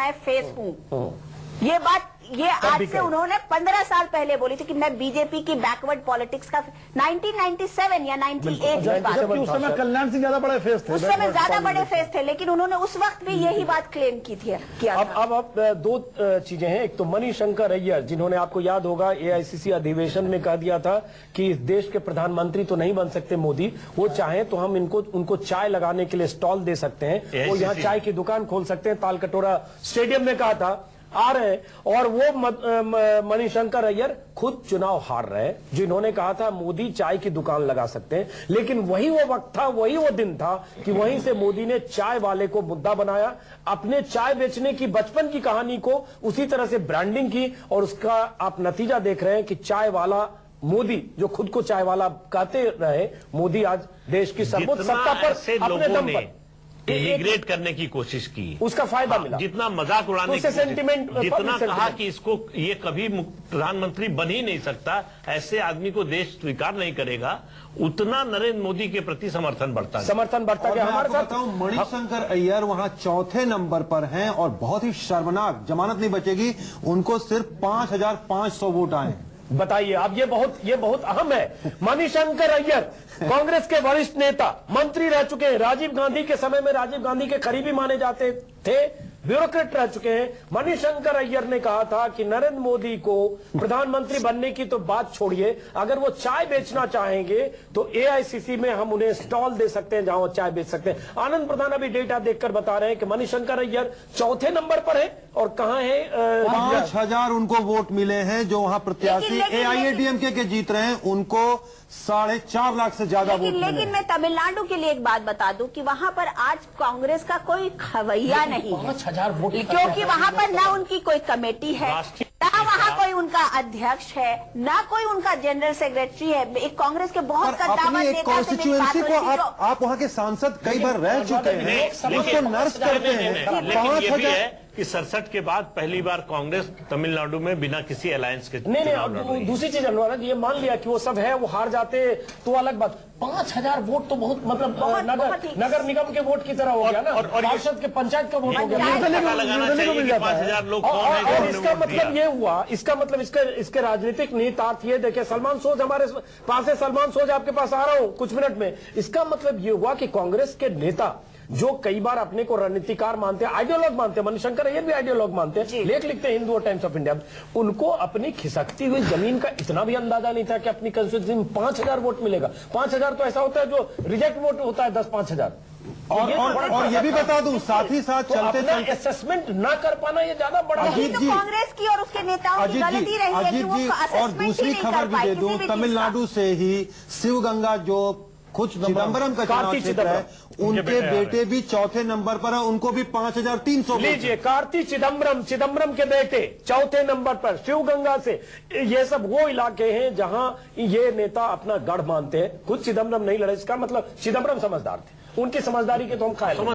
मैं फेस हूँ। ये बात आज से उन्होंने 15 साल पहले बोली थी कि मैं बीजेपी की बैकवर्ड पॉलिटिक्स का 1997 या 98 उस समय कल्याण सिंह ज्यादा बड़े फेस थे, उस समय ज्यादा बड़े फेस थे, लेकिन उन्होंने उस वक्त भी यही बात क्लेम की थी। अब दो चीजें हैं। एक तो मणिशंकर अय्यर, जिन्होंने आपको याद होगा एआईसीसी अधिवेशन में कह दिया था कि इस देश के प्रधानमंत्री तो नहीं बन सकते मोदी, वो चाहे तो हम उनको चाय लगाने के लिए स्टॉल दे सकते हैं, वो यहाँ चाय की दुकान खोल सकते हैं। तालकटोरा स्टेडियम में कहा था आ रहे हैं। और वो मणिशंकर अय्यर खुद चुनाव हार रहे हैं, जिन्होंने कहा था मोदी चाय की दुकान लगा सकते हैं। लेकिन वही वो वक्त था, वही वो दिन था कि वहीं से मोदी ने चाय वाले को मुद्दा बनाया, अपने चाय बेचने की बचपन की कहानी को उसी तरह से ब्रांडिंग की, और उसका आप नतीजा देख रहे हैं कि चाय वाला मोदी, जो खुद को चाय वाला कहते रहे, मोदी आज देश की सर्वोच्च सत्ता पर अपने दम पर इमिग्रेट करने की कोशिश की, उसका फायदा मिला। जितना मजाक उड़ाने की सेंटिमेंट, जितना कहा कि इसको ये कभी प्रधानमंत्री बन ही नहीं सकता, ऐसे आदमी को देश स्वीकार नहीं करेगा, उतना नरेंद्र मोदी के प्रति समर्थन बढ़ता गया। हमारे साथ मणिशंकर अय्यर वहां चौथे नंबर पर हैं और बहुत ही शर्मनाक, जमानत नहीं बचेगी, उनको सिर्फ 5,500 वोट आए। बताइए आप, ये बहुत अहम है। मणिशंकर अय्यर कांग्रेस के वरिष्ठ नेता, मंत्री रह चुके हैं, राजीव गांधी के समय में राजीव गांधी के करीबी माने जाते थे, ब्यूरोक्रेट रह चुके हैं। मणिशंकर अय्यर ने कहा था कि नरेंद्र मोदी को प्रधानमंत्री बनने की तो बात छोड़िए, अगर वो चाय बेचना चाहेंगे तो एआईसीसी में हम उन्हें स्टॉल दे सकते हैं जहां वो चाय बेच सकते हैं। आनंद प्रधान अभी डेटा देखकर बता रहे हैं कि मणिशंकर अय्यर चौथे नंबर पर है, और कहां है 5,000 उनको वोट मिले हैं। जो वहां प्रत्याशी एआईएडीएमके के जीत रहे हैं उनको 4.5 लाख से ज्यादा वोट मिले। लेकिन मैं तमिलनाडु के लिए एक बात बता दूं कि वहां पर आज कांग्रेस का कोई खवैया नहीं है, 5,000 वोट, क्योंकि वहां पर ना उनकी कोई कमेटी है, ना वहाँ कोई उनका अध्यक्ष है, ना कोई उनका जनरल सेक्रेटरी है। एक कांग्रेस के बहुत कद्दावर नेता कॉन्स्टिट्यूएंसी को आप वहाँ के सांसद कई बार रह चुके हैं, उसको नर्स करते हैं। लेकिन ये भी है कि 67 के बाद पहली बार कांग्रेस तमिलनाडु में बिना किसी अलायंस के नहीं। दूसरी चीज अनुराग, ये मान लिया कि वो सब है, वो हार जाते तो अलग बात। 5,000 वोट तो बहुत, मतलब नगर निगम के वोट की तरह हो गया ना, और पार्षद के पंचायत का वोट हो गया। 5,000 लोग कौन है? इसका मतलब ये हुआ, इसका मतलब इसके राजनीतिक निहितार्थ ये देखे। सलमान सोज हमारे पास है, सलमान सोज आपके पास आ रहा हूं कुछ मिनट में। इसका मतलब ये हुआ कि कांग्रेस के नेता जो कई बार अपने को रणनीतिकार मानते हैं, आइडियोलॉग मानते हैं, मणिशंकर अय्यर भी आइडियोलॉग मानते हैं, लेख लिखते हैं हिंदू और टाइम्स ऑफ इंडिया, उनको अपनी खिसकती हुई जमीन का इतना भी अंदाजा नहीं था कि अपनी कंस्टिट्यूंसी में 5,000 वोट मिलेगा। 5,000 तो ऐसा होता है जो रिजेक्ट वोट होता है 10-5,000। और ये भी बता दूं, साथ ही साथ चलते चलते असेसमेंट ना कर पाना ये ज्यादा बड़ा कांग्रेस की और उसके नेताओं की गलती रही है कि वो और दूसरी खबर भी दे दूं, तमिलनाडु से ही शिवगंगा जो खुद चिदम्बरम का चुनाव क्षेत्र है, उनके बेटे भी चौथे नंबर पर है, उनको भी 5,300। लीजिए, कार्ति चिदम्बरम के बेटे चौथे नंबर पर शिवगंगा से। ये सब वो इलाके हैं जहां ये नेता अपना गढ़ मानते हैं। खुद चिदम्बरम नहीं लड़े, इसका मतलब चिदम्बरम समझदार थे, उनकी समझदारी के तो हम कायल हैं।